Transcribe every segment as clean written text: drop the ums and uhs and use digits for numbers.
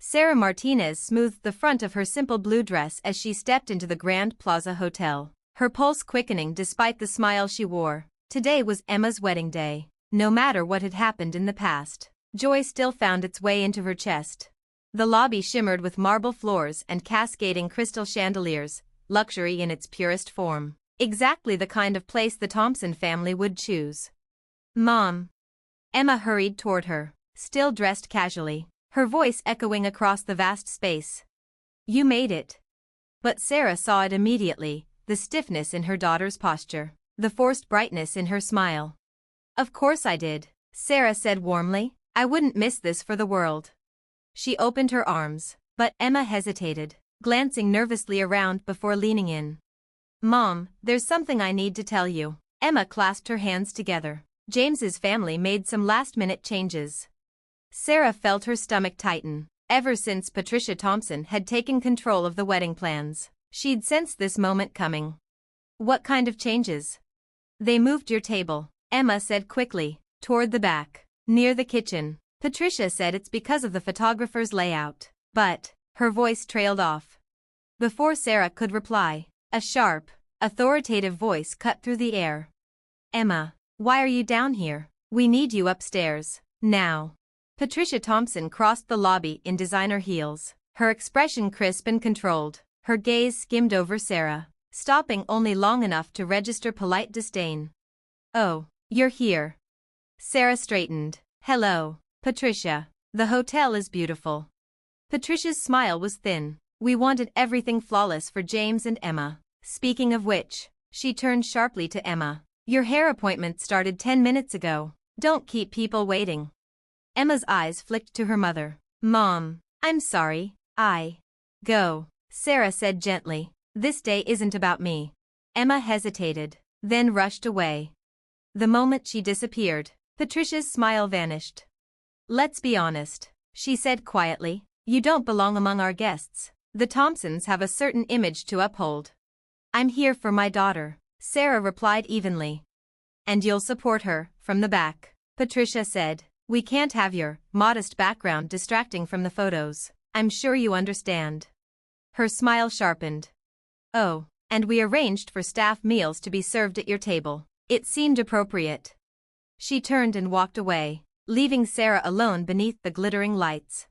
Sarah Martinez smoothed the front of her simple blue dress as she stepped into the Grand Plaza Hotel, her pulse quickening despite the smile she wore. Today was Emma's wedding day. No matter what had happened in the past, joy still found its way into her chest. The lobby shimmered with marble floors and cascading crystal chandeliers, luxury in its purest form. Exactly the kind of place the Thompson family would choose. "Mom." Emma hurried toward her, still dressed casually, her voice echoing across the vast space. "You made it." But Sarah saw it immediately, the stiffness in her daughter's posture, the forced brightness in her smile. "Of course I did," Sarah said warmly. "I wouldn't miss this for the world." She opened her arms, but Emma hesitated, glancing nervously around before leaning in. "Mom, there's something I need to tell you." Emma clasped her hands together. James's family made some last-minute changes. Sarah felt her stomach tighten. Ever since Patricia Thompson had taken control of the wedding plans, she'd sensed this moment coming. "What kind of changes?" "They moved your table," Emma said quickly, toward the back, near the kitchen. Patricia said it's because of the photographer's layout, but her voice trailed off. Before Sarah could reply, a sharp, authoritative voice cut through the air. "Emma, why are you down here? We need you upstairs, now." Patricia Thompson crossed the lobby in designer heels, her expression crisp and controlled. Her gaze skimmed over Sarah, stopping only long enough to register polite disdain. "Oh, you're here." Sarah straightened. "Hello, Patricia. The hotel is beautiful." Patricia's smile was thin. "We wanted everything flawless for James and Emma. Speaking of which," she turned sharply to Emma, "your hair appointment started 10 minutes ago. Don't keep people waiting." Emma's eyes flicked to her mother. "Mom, I'm sorry, Go," Sarah said gently. "This day isn't about me." Emma hesitated, then rushed away. The moment she disappeared, Patricia's smile vanished. "Let's be honest," she said quietly. "You don't belong among our guests. The Thompsons have a certain image to uphold." "I'm here for my daughter," Sarah replied evenly. "And you'll support her," from the back, Patricia said. "We can't have your modest background distracting from the photos. I'm sure you understand." Her smile sharpened. "Oh, and we arranged for staff meals to be served at your table. It seemed appropriate." She turned and walked away, leaving Sarah alone beneath the glittering lights.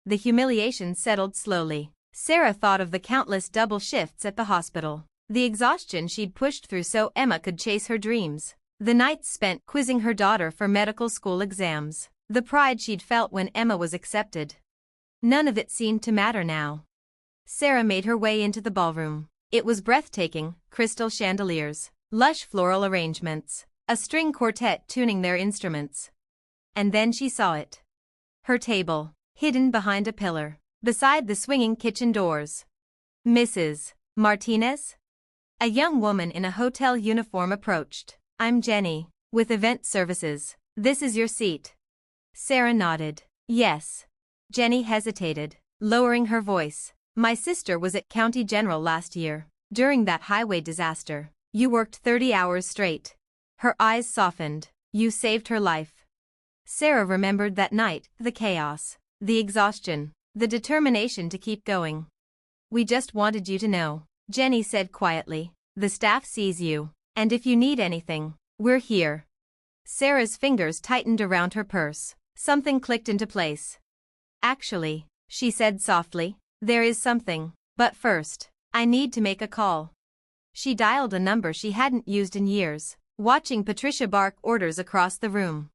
The humiliation settled slowly. Sarah thought of the countless double shifts at the hospital, the exhaustion she'd pushed through so Emma could chase her dreams, the nights spent quizzing her daughter for medical school exams, the pride she'd felt when Emma was accepted. None of it seemed to matter now. Sarah made her way into the ballroom. It was breathtaking: crystal chandeliers, lush floral arrangements, a string quartet tuning their instruments. And then she saw it. Her table, hidden behind a pillar, beside the swinging kitchen doors. "Mrs. Martinez?" A young woman in a hotel uniform approached. "I'm Jenny, with event services. This is your seat." Sarah nodded. "Yes." Jenny hesitated, lowering her voice. "My sister was at County General last year, during that highway disaster. You worked 30 hours straight." Her eyes softened. "You saved her life." Sarah remembered that night, the chaos, the exhaustion, the determination to keep going. "We just wanted you to know," Jenny said quietly. "The staff sees you, and if you need anything, we're here." Sarah's fingers tightened around her purse. Something clicked into place. "Actually," she said softly, "there is something. But first, I need to make a call." She dialed a number she hadn't used in years, watching Patricia bark orders across the room.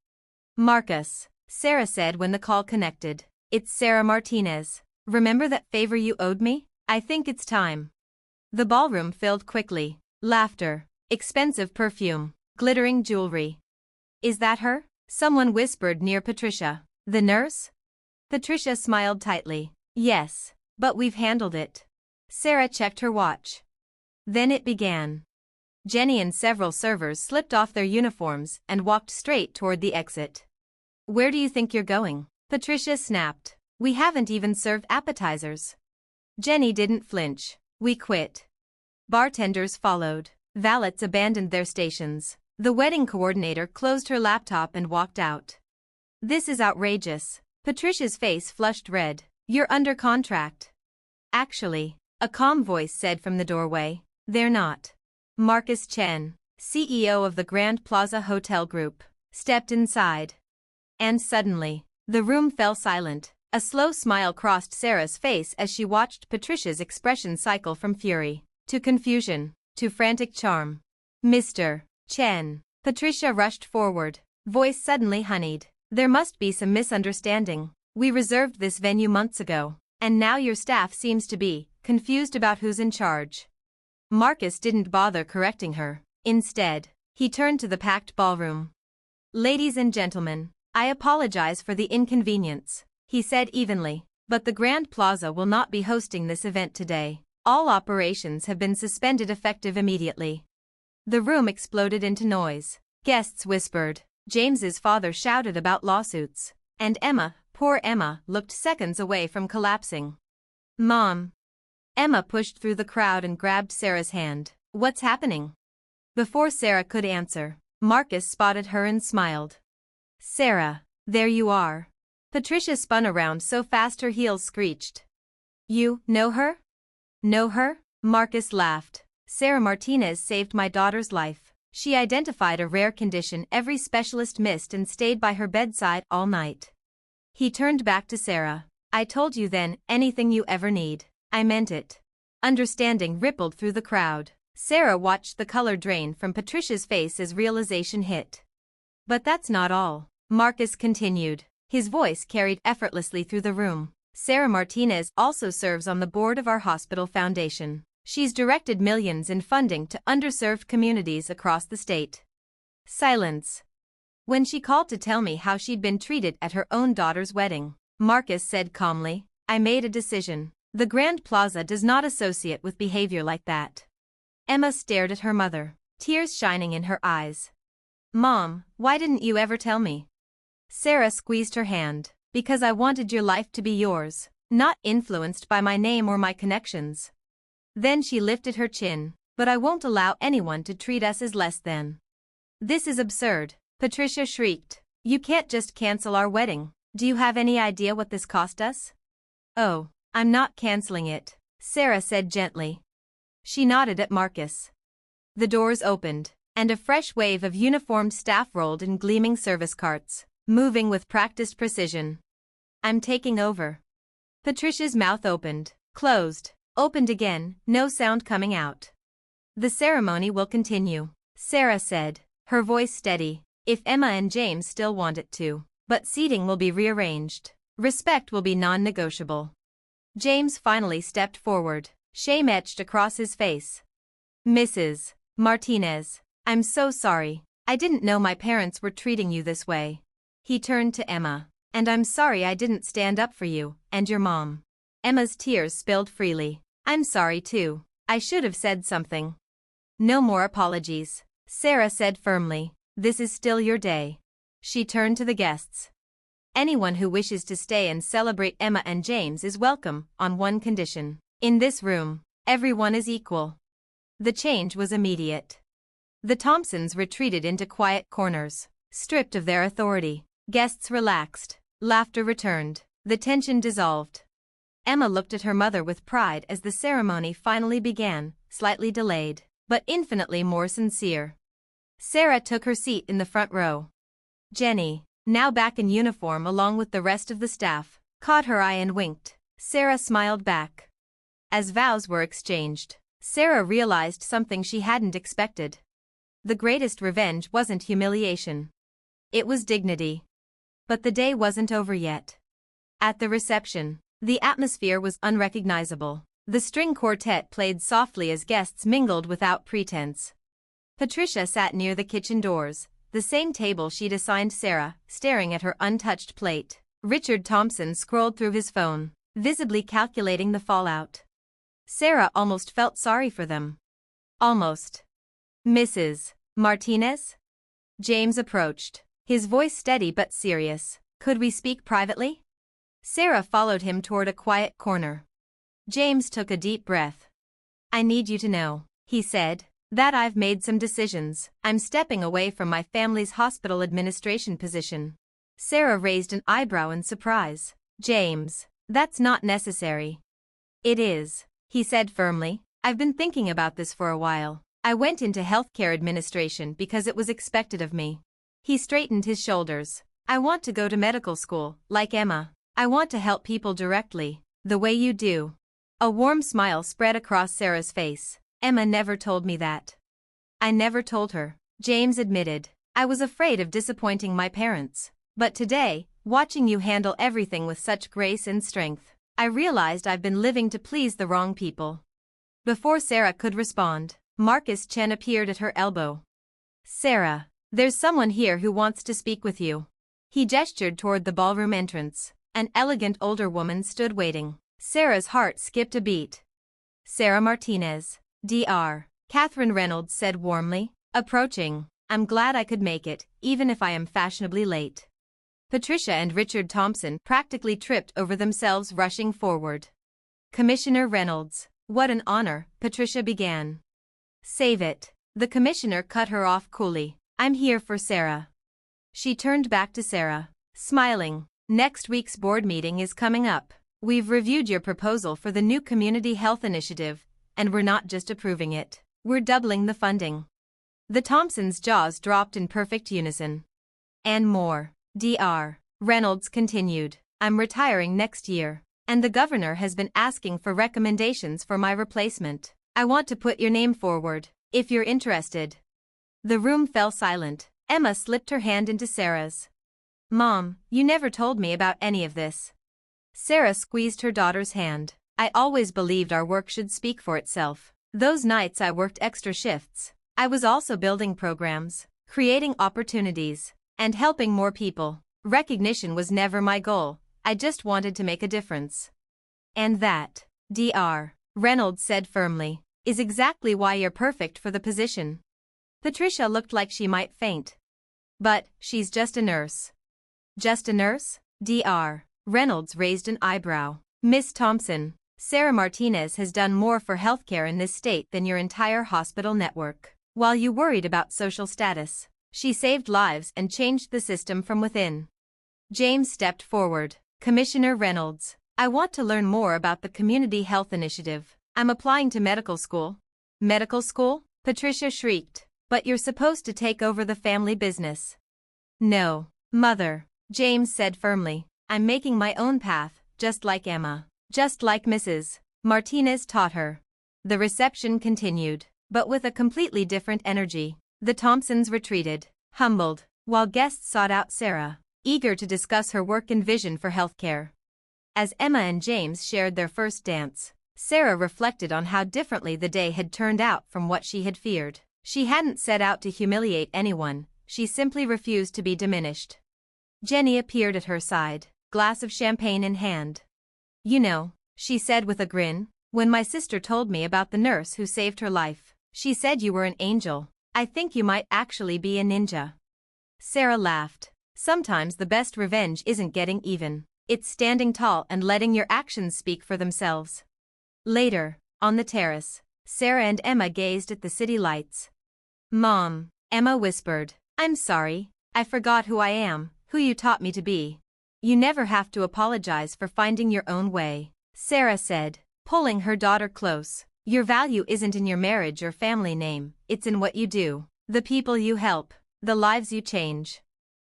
"Marcus," Sarah said when the call connected. "It's Sarah Martinez. Remember that favor you owed me? I think it's time." The ballroom filled quickly. Laughter, expensive perfume, glittering jewelry. "Is that her?" someone whispered near Patricia. "The nurse?" Patricia smiled tightly. "Yes, but we've handled it." Sarah checked her watch. Then it began. Jenny and several servers slipped off their uniforms and walked straight toward the exit. "Where do you think you're going?" Patricia snapped. "We haven't even served appetizers." Jenny didn't flinch. "We quit." Bartenders followed. Valets abandoned their stations. The wedding coordinator closed her laptop and walked out. "This is outrageous." Patricia's face flushed red. You're under contract. Actually, a calm voice said from the doorway, they're not. Marcus Chen, CEO of the Grand Plaza Hotel Group, stepped inside. And suddenly, the room fell silent. A slow smile crossed Sarah's face as she watched Patricia's expression cycle from fury to confusion to frantic charm. Mr. Chen. Patricia rushed forward, voice suddenly honeyed. There must be some misunderstanding. We reserved this venue months ago, and now your staff seems to be confused about who's in charge. Marcus didn't bother correcting her. Instead, he turned to the packed ballroom. Ladies and gentlemen, I apologize for the inconvenience, he said evenly, but the Grand Plaza will not be hosting this event today. All operations have been suspended effective immediately. The room exploded into noise. Guests whispered. James's father shouted about lawsuits. And Emma, poor Emma, looked seconds away from collapsing. Mom. Emma pushed through the crowd and grabbed Sarah's hand. What's happening? Before Sarah could answer, Marcus spotted her and smiled. Sarah, there you are. Patricia spun around so fast her heels screeched. You know her? Know her? Marcus laughed. Sarah Martinez saved my daughter's life. She identified a rare condition every specialist missed and stayed by her bedside all night. He turned back to Sarah. I told you then, anything you ever need. I meant it. Understanding rippled through the crowd. Sarah watched the color drain from Patricia's face as realization hit. But that's not all, Marcus continued. His voice carried effortlessly through the room. Sarah Martinez also serves on the board of our hospital foundation. She's directed millions in funding to underserved communities across the state. Silence. When she called to tell me how she'd been treated at her own daughter's wedding, Marcus said calmly, I made a decision. The Grand Plaza does not associate with behavior like that. Emma stared at her mother, tears shining in her eyes. Mom, why didn't you ever tell me? Sarah squeezed her hand. Because I wanted your life to be yours, not influenced by my name or my connections. Then she lifted her chin. But I won't allow anyone to treat us as less than. This is absurd, Patricia shrieked. You can't just cancel our wedding. Do you have any idea what this cost us? Oh, I'm not canceling it, Sarah said gently. She nodded at Marcus. The doors opened, and a fresh wave of uniformed staff rolled in gleaming service carts, moving with practiced precision. I'm taking over. Patricia's mouth opened, closed, opened again, no sound coming out. The ceremony will continue, Sarah said, her voice steady, if Emma and James still want it to. But seating will be rearranged. Respect will be non-negotiable. James finally stepped forward, shame etched across his face. Mrs. Martinez, I'm so sorry. I didn't know my parents were treating you this way. He turned to Emma. And I'm sorry I didn't stand up for you, and your mom. Emma's tears spilled freely. I'm sorry too. I should have said something. No more apologies, Sarah said firmly. This is still your day. She turned to the guests. Anyone who wishes to stay and celebrate Emma and James is welcome, on one condition. In this room, everyone is equal. The change was immediate. The Thompsons retreated into quiet corners, stripped of their authority. Guests relaxed. Laughter returned. The tension dissolved. Emma looked at her mother with pride as the ceremony finally began, slightly delayed, but infinitely more sincere. Sarah took her seat in the front row. Jenny, now back in uniform along with the rest of the staff, caught her eye and winked. Sarah smiled back. As vows were exchanged, Sarah realized something she hadn't expected. The greatest revenge wasn't humiliation. It was dignity. But the day wasn't over yet. At the reception, the atmosphere was unrecognizable. The string quartet played softly as guests mingled without pretense. Patricia sat near the kitchen doors, the same table she'd assigned Sarah, staring at her untouched plate. Richard Thompson scrolled through his phone, visibly calculating the fallout. Sarah almost felt sorry for them. Almost. Mrs. Martinez? James approached, his voice steady but serious. Could we speak privately? Sarah followed him toward a quiet corner. James took a deep breath. I need you to know, he said, that I've made some decisions. I'm stepping away from my family's hospital administration position. Sarah raised an eyebrow in surprise. James, That's not necessary. It is, he said firmly. I've been thinking about this for a while. I went into healthcare administration because it was expected of me. He straightened his shoulders. I want to go to medical school, like Emma. I want to help people directly, the way you do. A warm smile spread across Sarah's face. Emma never told me that. I never told her, James admitted. I was afraid of disappointing my parents. But today, watching you handle everything with such grace and strength, I realized I've been living to please the wrong people. Before Sarah could respond, Marcus Chen appeared at her elbow. Sarah, there's someone here who wants to speak with you. He gestured toward the ballroom entrance. An elegant older woman stood waiting. Sarah's heart skipped a beat. Sarah Martinez, Dr. Catherine Reynolds said warmly, approaching. I'm glad I could make it, even if I am fashionably late. Patricia and Richard Thompson practically tripped over themselves rushing forward. Commissioner Reynolds, what an honor, Patricia began. Save it. The commissioner cut her off coolly. I'm here for Sarah. She turned back to Sarah, smiling. Next week's board meeting is coming up. We've reviewed your proposal for the new community health initiative, and we're not just approving it, we're doubling the funding. The Thompsons' jaws dropped in perfect unison. And more. Dr. Reynolds continued. I'm retiring next year, and the governor has been asking for recommendations for my replacement. I want to put your name forward, if you're interested. The room fell silent. Emma slipped her hand into Sarah's. Mom, you never told me about any of this. Sarah squeezed her daughter's hand. I always believed our work should speak for itself. Those nights I worked extra shifts. I was also building programs, creating opportunities, and helping more people. Recognition was never my goal. I just wanted to make a difference. And that, Dr. Reynolds said firmly, is exactly why you're perfect for the position. Patricia looked like she might faint. But, she's just a nurse. Just a nurse? Dr. Reynolds raised an eyebrow. Miss Thompson, Sarah Martinez has done more for healthcare in this state than your entire hospital network. While you worried about social status, she saved lives and changed the system from within. James stepped forward. Commissioner Reynolds, I want to learn more about the Community Health Initiative. I'm applying to medical school. Medical school? Patricia shrieked. But you're supposed to take over the family business. No, Mother, James said firmly. I'm making my own path, just like Emma. Just like Mrs. Martinez taught her. The reception continued, but with a completely different energy. The Thompsons retreated, humbled, while guests sought out Sarah, eager to discuss her work and vision for healthcare. As Emma and James shared their first dance, Sarah reflected on how differently the day had turned out from what she had feared. She hadn't set out to humiliate anyone, she simply refused to be diminished. Jenny appeared at her side, glass of champagne in hand. You know, she said with a grin, when my sister told me about the nurse who saved her life, she said you were an angel. I think you might actually be a ninja. Sarah laughed. Sometimes the best revenge isn't getting even. It's standing tall and letting your actions speak for themselves. Later, on the terrace, Sarah and Emma gazed at the city lights. Mom, Emma whispered, I'm sorry, I forgot who I am, who you taught me to be. You never have to apologize for finding your own way, Sarah said, pulling her daughter close. Your value isn't in your marriage or family name, it's in what you do, the people you help, the lives you change.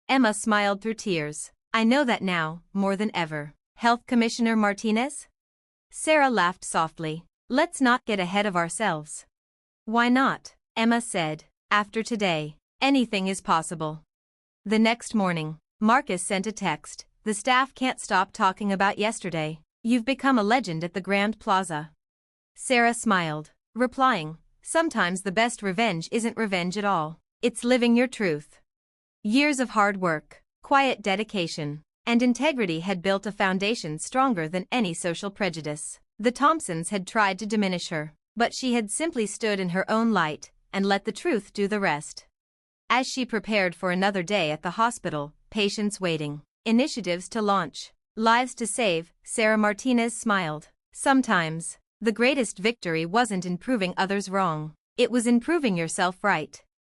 Emma smiled through tears. I know that now, more than ever. Health Commissioner Martinez? Sarah laughed softly. Let's not get ahead of ourselves. Why not? Emma said. After today, anything is possible. The next morning, Marcus sent a text. The staff can't stop talking about yesterday. You've become a legend at the Grand Plaza. Sarah smiled, replying, sometimes the best revenge isn't revenge at all. It's living your truth. Years of hard work, quiet dedication, and integrity had built a foundation stronger than any social prejudice. The Thompsons had tried to diminish her, but she had simply stood in her own light and let the truth do the rest. As she prepared for another day at the hospital, patients waiting, initiatives to launch, lives to save, Sarah Martinez smiled. Sometimes, the greatest victory wasn't in proving others wrong. It was in proving yourself right.